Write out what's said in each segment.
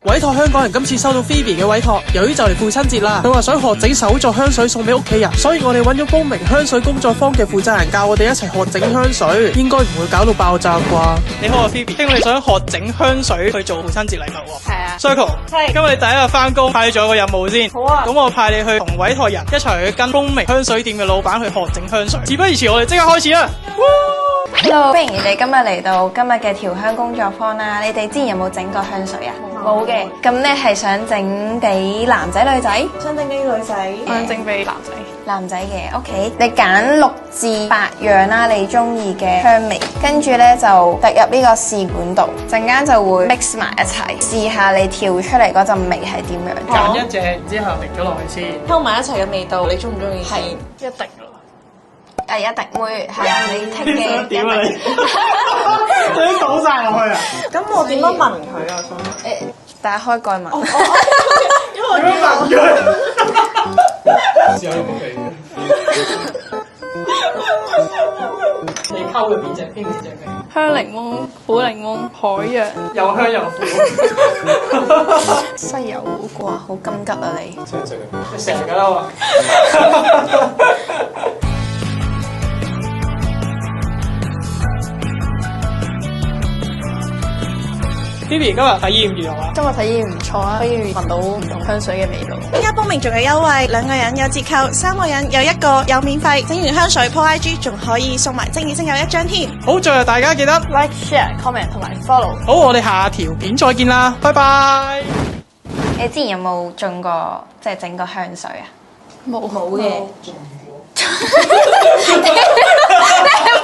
委託香港人今次收到 Phoebe 嘅委託，由於就嚟父親節啦，佢話想學整手作香水送俾屋企人，所以我哋揾咗高明香水工作坊嘅負責人教我哋一齊學整香水，應該唔會搞到爆炸啩。你好啊 Phoebe， 聽你想學整香水去做父親節禮物喎。係啊 Circle， 係今日你第一日翻工，派你做一個任務先。好啊咁我派你去同委託人一齊去跟高明香水店嘅老闆去學整香水。事不宜遲，我哋即刻開始啦。Hello， 歡迎你哋今日嚟到今日嘅調香工作坊啦！你哋之前有冇整過香水啊？冇嘅。咁咧係想整俾男仔女仔？想整俾女仔，想整俾男仔。男仔嘅 ，OK。你揀6至8樣啦，你中意嘅香味，跟住咧就滴入呢個試管度，陣間就會 mix 埋一齊，試下你調出嚟嗰陣味係點樣。揀一隻，然之後滴咗落去先。溝埋一齊嘅味道，你中唔中意？係一定㗎。一定會係啊！你剔嘅點啊你？你倒晒落去啊！咁我點樣聞佢啊？想打開蓋聞。因為點樣聞佢？試下有冇味嘅？你溝嘅邊隻味？香檸檬、苦檸檬、海洋、又香又苦。西柚苦瓜，好金桔啊你！你成日㗎啦喎！Phoebe 今日體驗如何啊？今日體驗唔錯啊，可以聞到唔同香水嘅味道。依家報名仲有優惠，2個人有折扣，3個人有1個有免費。整完香水 po IG 仲可以送埋精油1張添。好，最後大家記得 Like、share、comment 同埋 follow。好，我哋下條片再見啦，拜拜。你之前有冇中過即係整過香水啊？冇嘅。你唔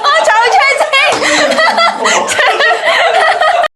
好走出聲。